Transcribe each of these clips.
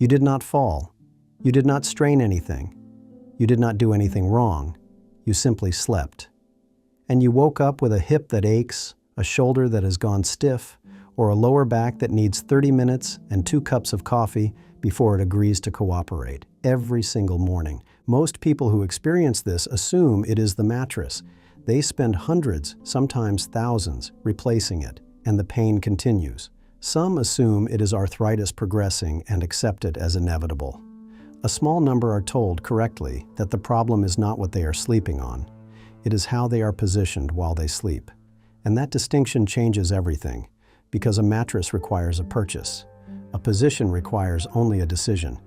You did not fall. You did not strain anything. You did not do anything wrong. You simply slept. And you woke up with a hip that aches, a shoulder that has gone stiff, or a lower back that needs 30 minutes and 2 cups of coffee before it agrees to cooperate. Every single morning. Most people who experience this assume it is the mattress. They spend hundreds, sometimes thousands, replacing it, and the pain continues. Some assume it is arthritis progressing and accept it as inevitable. A small number are told correctly that the problem is not what they are sleeping on. It is how they are positioned while they sleep. And that distinction changes everything, because a mattress requires a purchase. A position requires only a decision.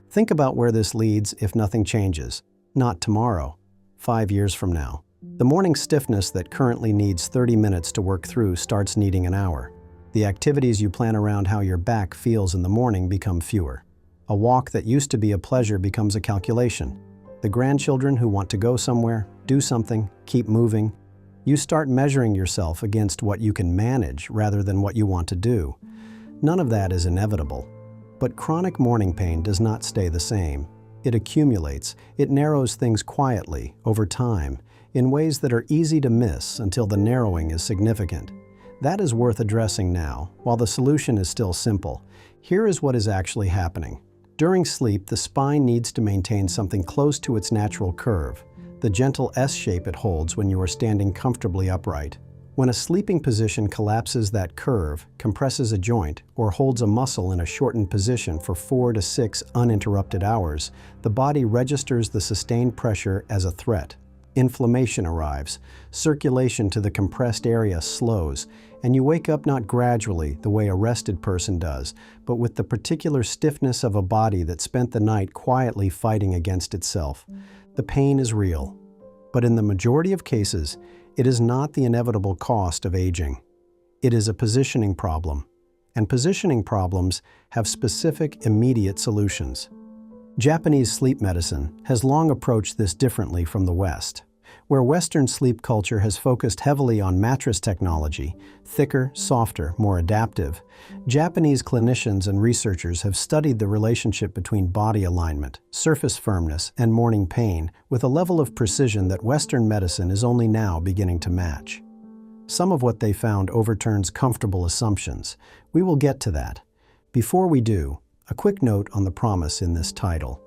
Think about where this leads if nothing changes. Not tomorrow, 5 years from now. The morning stiffness that currently needs 30 minutes to work through starts needing an hour. The activities you plan around how your back feels in the morning become fewer. A walk that used to be a pleasure becomes a calculation. The grandchildren who want to go somewhere, do something, keep moving. You start measuring yourself against what you can manage rather than what you want to do. None of that is inevitable. But chronic morning pain does not stay the same. It accumulates. It narrows things quietly, over time, in ways that are easy to miss until the narrowing is significant. That is worth addressing now, while the solution is still simple. Here is what is actually happening. During sleep, the spine needs to maintain something close to its natural curve, the gentle S shape it holds when you are standing comfortably upright. When a sleeping position collapses that curve, compresses a joint, or holds a muscle in a shortened position for 4 to 6 uninterrupted hours, the body registers the sustained pressure as a threat. Inflammation arrives, circulation to the compressed area slows, and you wake up not gradually the way a rested person does, but with the particular stiffness of a body that spent the night quietly fighting against itself. The pain is real, but in the majority of cases, it is not the inevitable cost of aging. It is a positioning problem, and positioning problems have specific, immediate solutions. Japanese sleep medicine has long approached this differently from the West, where Western sleep culture has focused heavily on mattress technology, thicker, softer, more adaptive. Japanese clinicians and researchers have studied the relationship between body alignment, surface firmness, and morning pain with a level of precision that Western medicine is only now beginning to match. Some of what they found overturns comfortable assumptions. We will get to that. Before we do, a quick note on the promise in this title.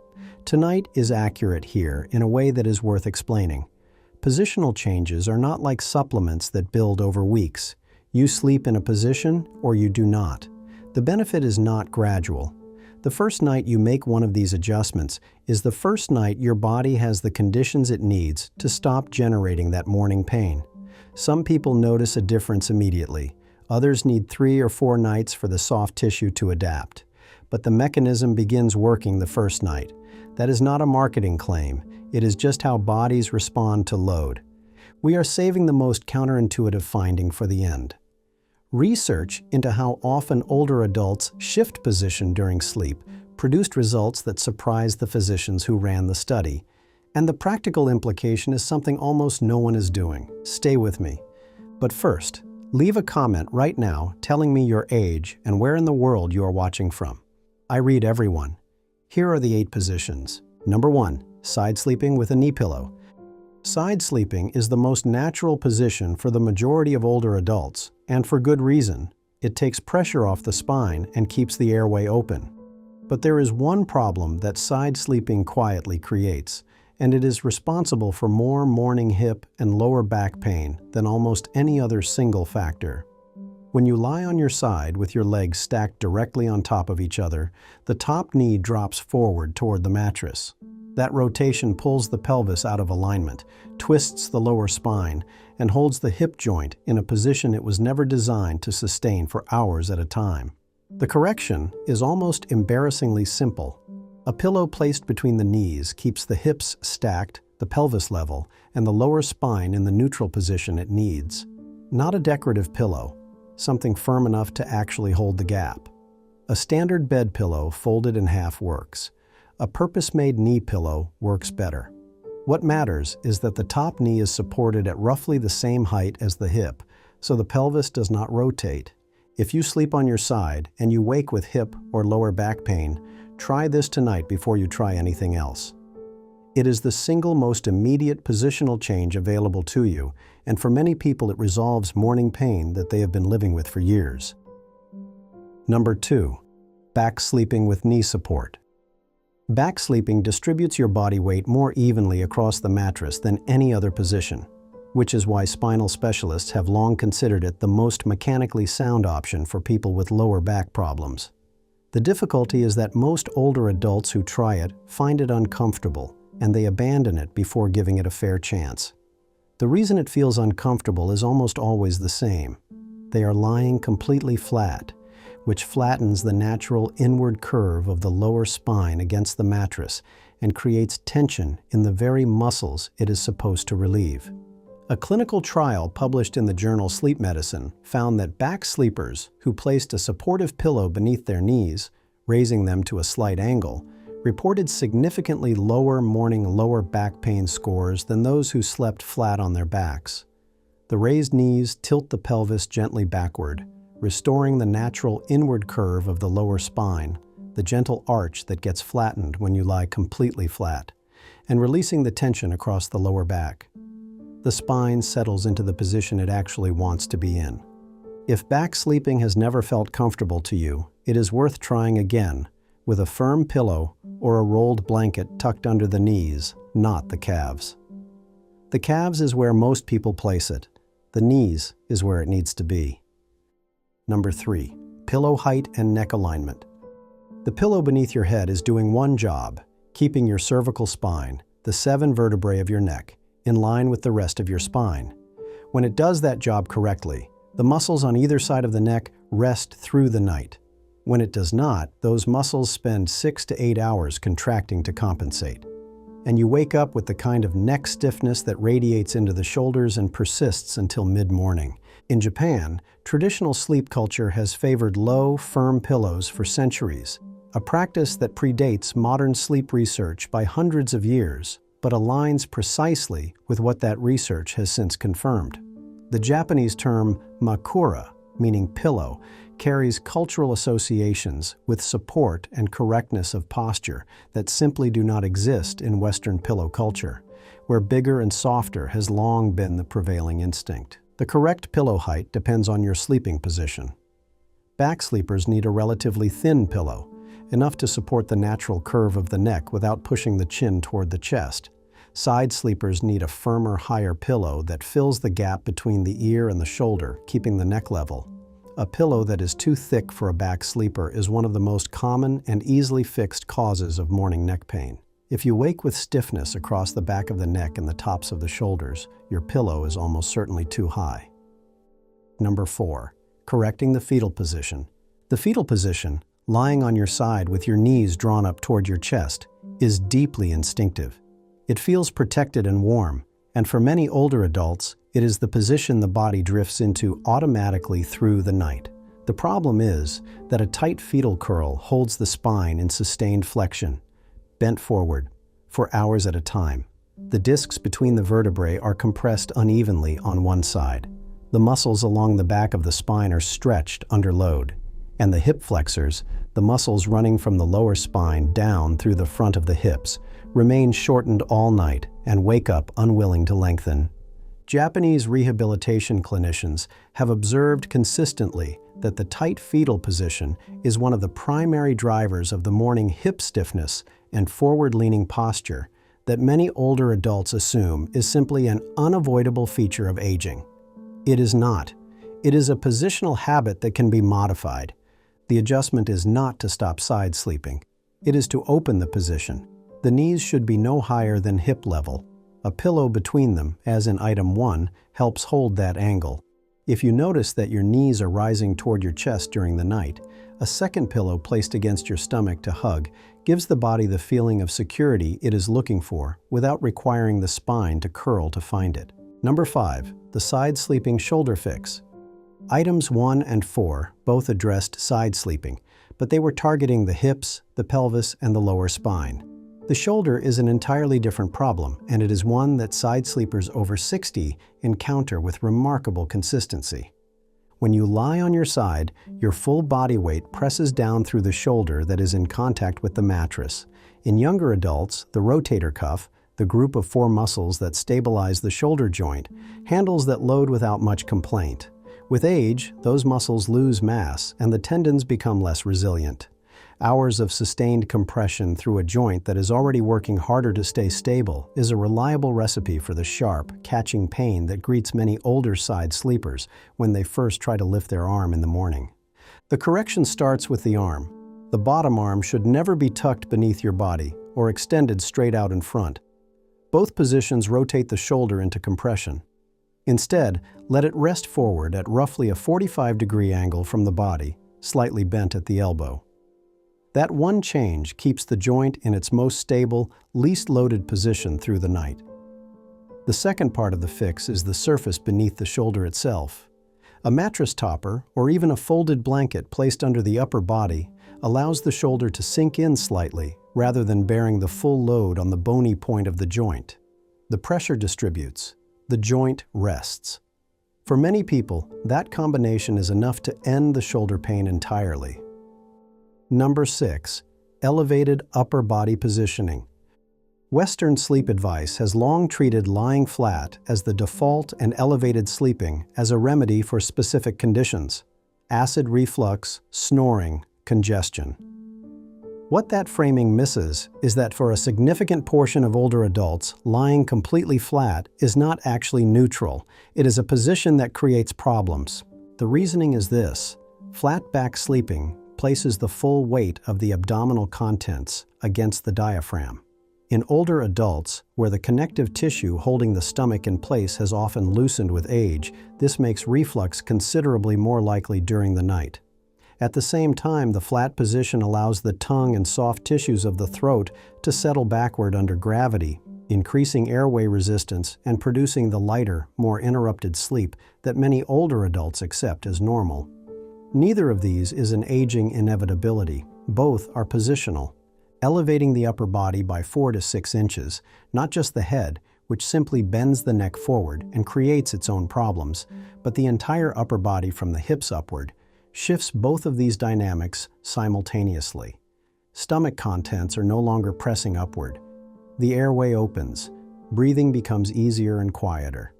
Tonight is accurate here in a way that is worth explaining. Positional changes are not like supplements that build over weeks. You sleep in a position or you do not. The benefit is not gradual. The first night you make one of these adjustments is the first night your body has the conditions it needs to stop generating that morning pain. Some people notice a difference immediately. Others need 3 or 4 nights for the soft tissue to adapt. But the mechanism begins working the first night. That is not a marketing claim. It is just how bodies respond to load. We are saving the most counterintuitive finding for the end. Research into how often older adults shift position during sleep produced results that surprised the physicians who ran the study. And the practical implication is something almost no one is doing. Stay with me. But first, leave a comment right now telling me your age and where in the world you are watching from. I read everyone. Here are the 8 positions. Number 1, side sleeping with a knee pillow. Side sleeping is the most natural position for the majority of older adults, and for good reason. It takes pressure off the spine and keeps the airway open. But there is one problem that side sleeping quietly creates, and it is responsible for more morning hip and lower back pain than almost any other single factor. When you lie on your side with your legs stacked directly on top of each other, the top knee drops forward toward the mattress. That rotation pulls the pelvis out of alignment, twists the lower spine, and holds the hip joint in a position it was never designed to sustain for hours at a time. The correction is almost embarrassingly simple. A pillow placed between the knees keeps the hips stacked, the pelvis level, and the lower spine in the neutral position it needs. Not a decorative pillow, something firm enough to actually hold the gap. A standard bed pillow folded in half works. A purpose-made knee pillow works better. What matters is that the top knee is supported at roughly the same height as the hip, so the pelvis does not rotate. If you sleep on your side and you wake with hip or lower back pain, Try this tonight before you try anything else. It is the single most immediate positional change available to you, and for many people it resolves morning pain that they have been living with for years. Number 2. Back sleeping with knee support. Back sleeping distributes your body weight more evenly across the mattress than any other position, which is why spinal specialists have long considered it the most mechanically sound option for people with lower back problems. The difficulty is that most older adults who try it find it uncomfortable, and they abandon it before giving it a fair chance. The reason it feels uncomfortable is almost always the same. They are lying completely flat, which flattens the natural inward curve of the lower spine against the mattress and creates tension in the very muscles it is supposed to relieve. A clinical trial published in the journal Sleep Medicine found that back sleepers who placed a supportive pillow beneath their knees, raising them to a slight angle, reported significantly lower morning lower back pain scores than those who slept flat on their backs. The raised knees tilt the pelvis gently backward, restoring the natural inward curve of the lower spine, the gentle arch that gets flattened when you lie completely flat, and releasing the tension across the lower back. The spine settles into the position it actually wants to be in. If back sleeping has never felt comfortable to you, it is worth trying again with a firm pillow or a rolled blanket tucked under the knees, not the calves. The calves is where most people place it. The knees is where it needs to be. Number 3. Pillow height and neck alignment. The pillow beneath your head is doing one job, keeping your cervical spine, the 7 vertebrae of your neck, in line with the rest of your spine. When it does that job correctly, the muscles on either side of the neck rest through the night. When it does not, those muscles spend 6 to 8 hours contracting to compensate. And you wake up with the kind of neck stiffness that radiates into the shoulders and persists until mid-morning. In Japan, traditional sleep culture has favored low, firm pillows for centuries, a practice that predates modern sleep research by hundreds of years, but aligns precisely with what that research has since confirmed. The Japanese term makura, meaning pillow, carries cultural associations with support and correctness of posture that simply do not exist in Western pillow culture, where bigger and softer has long been the prevailing instinct. The correct pillow height depends on your sleeping position. Back sleepers need a relatively thin pillow, enough to support the natural curve of the neck without pushing the chin toward the chest. Side sleepers need a firmer, higher pillow that fills the gap between the ear and the shoulder, keeping the neck level. A pillow that is too thick for a back sleeper is one of the most common and easily fixed causes of morning neck pain. If you wake with stiffness across the back of the neck and the tops of the shoulders, your pillow is almost certainly too high. Number 4. Correcting the fetal position. The fetal position, lying on your side with your knees drawn up toward your chest, is deeply instinctive. It feels protected and warm, and for many older adults, it is the position the body drifts into automatically through the night. The problem is that a tight fetal curl holds the spine in sustained flexion, bent forward, for hours at a time. The discs between the vertebrae are compressed unevenly on one side. The muscles along the back of the spine are stretched under load, and the hip flexors, the muscles running from the lower spine down through the front of the hips, remain shortened all night and wake up unwilling to lengthen. Japanese rehabilitation clinicians have observed consistently that the tight fetal position is one of the primary drivers of the morning hip stiffness and forward-leaning posture that many older adults assume is simply an unavoidable feature of aging. It is not. It is a positional habit that can be modified. The adjustment is not to stop side sleeping. It is to open the position. The knees should be no higher than hip level. A pillow between them, as in item 1, helps hold that angle. If you notice that your knees are rising toward your chest during the night, a second pillow placed against your stomach to hug gives the body the feeling of security it is looking for without requiring the spine to curl to find it. Number 5. The side sleeping shoulder fix. Items 1 and 4 both addressed side sleeping, but they were targeting the hips, the pelvis, and the lower spine. The shoulder is an entirely different problem, and it is one that side sleepers over 60 encounter with remarkable consistency. When you lie on your side, your full body weight presses down through the shoulder that is in contact with the mattress. In younger adults, the rotator cuff, the group of 4 muscles that stabilize the shoulder joint, handles that load without much complaint. With age, those muscles lose mass and the tendons become less resilient. Hours of sustained compression through a joint that is already working harder to stay stable is a reliable recipe for the sharp, catching pain that greets many older side sleepers when they first try to lift their arm in the morning. The correction starts with the arm. The bottom arm should never be tucked beneath your body or extended straight out in front. Both positions rotate the shoulder into compression. Instead, let it rest forward at roughly a 45-degree angle from the body, slightly bent at the elbow. That one change keeps the joint in its most stable, least loaded position through the night. The second part of the fix is the surface beneath the shoulder itself. A mattress topper, or even a folded blanket placed under the upper body, allows the shoulder to sink in slightly rather than bearing the full load on the bony point of the joint. The pressure distributes. The joint rests. For many people, that combination is enough to end the shoulder pain entirely. Number 6. Elevated upper body positioning. Western sleep advice has long treated lying flat as the default and elevated sleeping as a remedy for specific conditions: acid reflux, snoring, congestion. What that framing misses is that for a significant portion of older adults, lying completely flat is not actually neutral. It is a position that creates problems. The reasoning is this: flat back sleeping places the full weight of the abdominal contents against the diaphragm. In older adults, where the connective tissue holding the stomach in place has often loosened with age, this makes reflux considerably more likely during the night. At the same time, the flat position allows the tongue and soft tissues of the throat to settle backward under gravity, increasing airway resistance and producing the lighter, more interrupted sleep that many older adults accept as normal. Neither of these is an aging inevitability. Both are positional. Elevating the upper body by 4 to 6 inches, not just the head, which simply bends the neck forward and creates its own problems, but the entire upper body from the hips upward, shifts both of these dynamics simultaneously. Stomach contents are no longer pressing upward. The airway opens. Breathing becomes easier and quieter.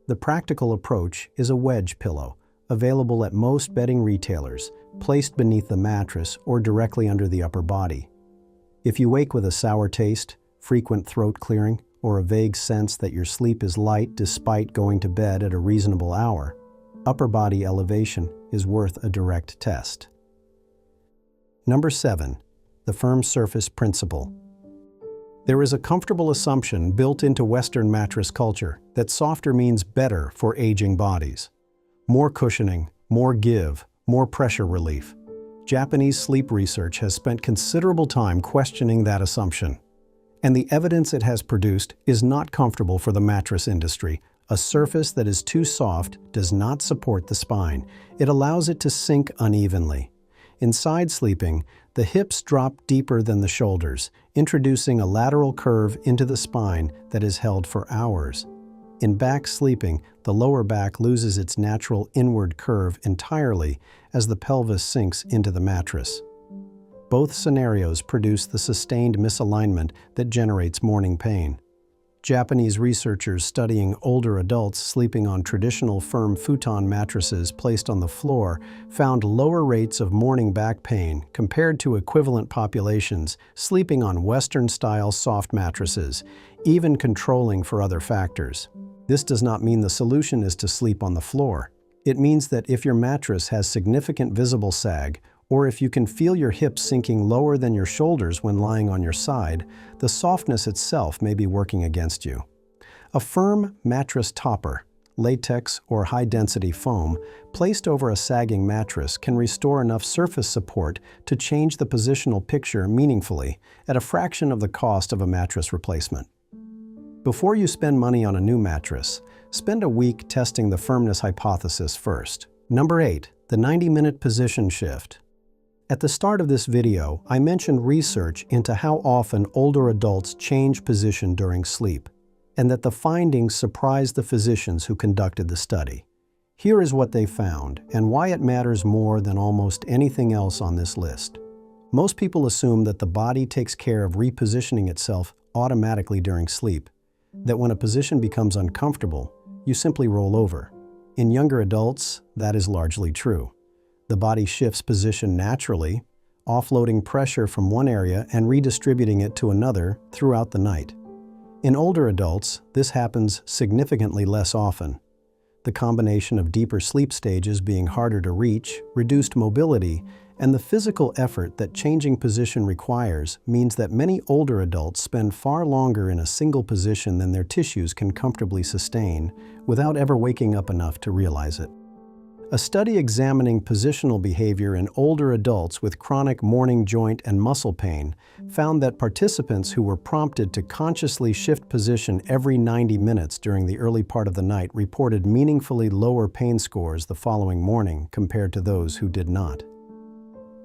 The practical approach is a wedge pillow, available at most bedding retailers, placed beneath the mattress or directly under the upper body. If you wake with a sour taste, frequent throat clearing, or a vague sense that your sleep is light despite going to bed at a reasonable hour, upper body elevation is worth a direct test. Number 7. The firm surface principle. There is a comfortable assumption built into Western mattress culture that softer means better for aging bodies. More cushioning, more give, more pressure relief. Japanese sleep research has spent considerable time questioning that assumption, and the evidence it has produced is not comfortable for the mattress industry. A surface that is too soft does not support the spine. It allows it to sink unevenly. In side sleeping, the hips drop deeper than the shoulders, introducing a lateral curve into the spine that is held for hours. In back sleeping, the lower back loses its natural inward curve entirely as the pelvis sinks into the mattress. Both scenarios produce the sustained misalignment that generates morning pain. Japanese researchers studying older adults sleeping on traditional firm futon mattresses placed on the floor found lower rates of morning back pain compared to equivalent populations sleeping on Western-style soft mattresses, even controlling for other factors. This does not mean the solution is to sleep on the floor. It means that if your mattress has significant visible sag, or if you can feel your hips sinking lower than your shoulders when lying on your side, the softness itself may be working against you. A firm mattress topper, latex or high-density foam, placed over a sagging mattress can restore enough surface support to change the positional picture meaningfully at a fraction of the cost of a mattress replacement. Before you spend money on a new mattress, spend a week testing the firmness hypothesis first. Number 8. The 90-minute position shift. At the start of this video, I mentioned research into how often older adults change position during sleep, and that the findings surprised the physicians who conducted the study. Here is what they found and why it matters more than almost anything else on this list. Most people assume that the body takes care of repositioning itself automatically during sleep, that when a position becomes uncomfortable, you simply roll over. In younger adults, that is largely true. The body shifts position naturally, offloading pressure from one area and redistributing it to another throughout the night. In older adults, this happens significantly less often. The combination of deeper sleep stages being harder to reach, reduced mobility, and the physical effort that changing position requires means that many older adults spend far longer in a single position than their tissues can comfortably sustain without ever waking up enough to realize it. A study examining positional behavior in older adults with chronic morning joint and muscle pain found that participants who were prompted to consciously shift position every 90 minutes during the early part of the night reported meaningfully lower pain scores the following morning compared to those who did not.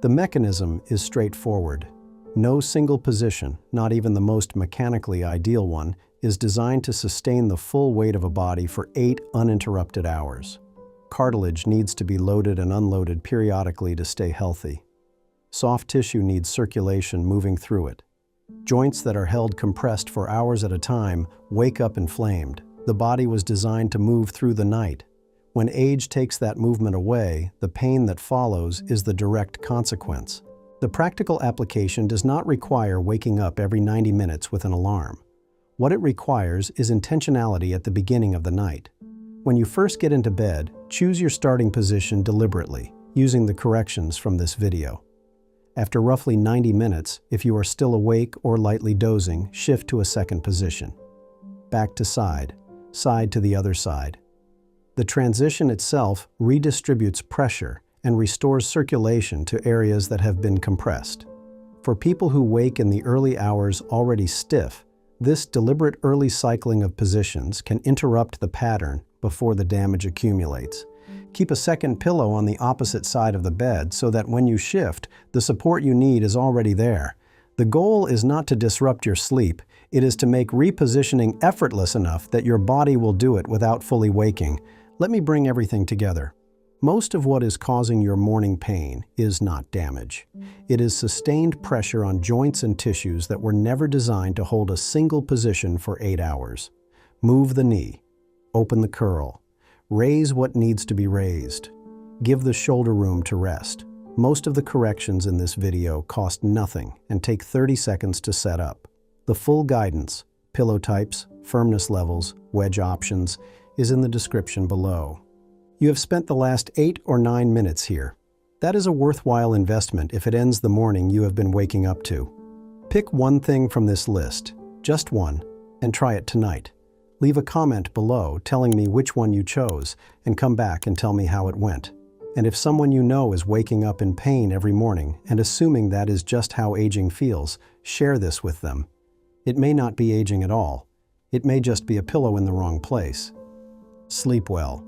The mechanism is straightforward. No single position, not even the most mechanically ideal one, is designed to sustain the full weight of a body for 8 uninterrupted hours. Cartilage needs to be loaded and unloaded periodically to stay healthy. Soft tissue needs circulation moving through it. Joints that are held compressed for hours at a time wake up inflamed. The body was designed to move through the night. When age takes that movement away, the pain that follows is the direct consequence. The practical application does not require waking up every 90 minutes with an alarm. What it requires is intentionality at the beginning of the night. When you first get into bed, choose your starting position deliberately, using the corrections from this video. After roughly 90 minutes, if you are still awake or lightly dozing, shift to a second position. Back to side, side to the other side. The transition itself redistributes pressure and restores circulation to areas that have been compressed. For people who wake in the early hours already stiff, this deliberate early cycling of positions can interrupt the pattern before the damage accumulates. Keep a second pillow on the opposite side of the bed so that when you shift, the support you need is already there. The goal is not to disrupt your sleep, it is to make repositioning effortless enough that your body will do it without fully waking. Let me bring everything together. Most of what is causing your morning pain is not damage. It is sustained pressure on joints and tissues that were never designed to hold a single position for 8 hours. Move the knee. Open the curl. Raise what needs to be raised. Give the shoulder room to rest. Most of the corrections in this video cost nothing and take 30 seconds to set up. The full guidance, pillow types, firmness levels, wedge options, is in the description below. You have spent the last 8 or 9 minutes here. That is a worthwhile investment if it ends the morning you have been waking up to. Pick one thing from this list, just one, and try it tonight. Leave a comment below telling me which one you chose, and come back and tell me how it went. And if someone you know is waking up in pain every morning and assuming that is just how aging feels, share this with them. It may not be aging at all. It may just be a pillow in the wrong place. Sleep well.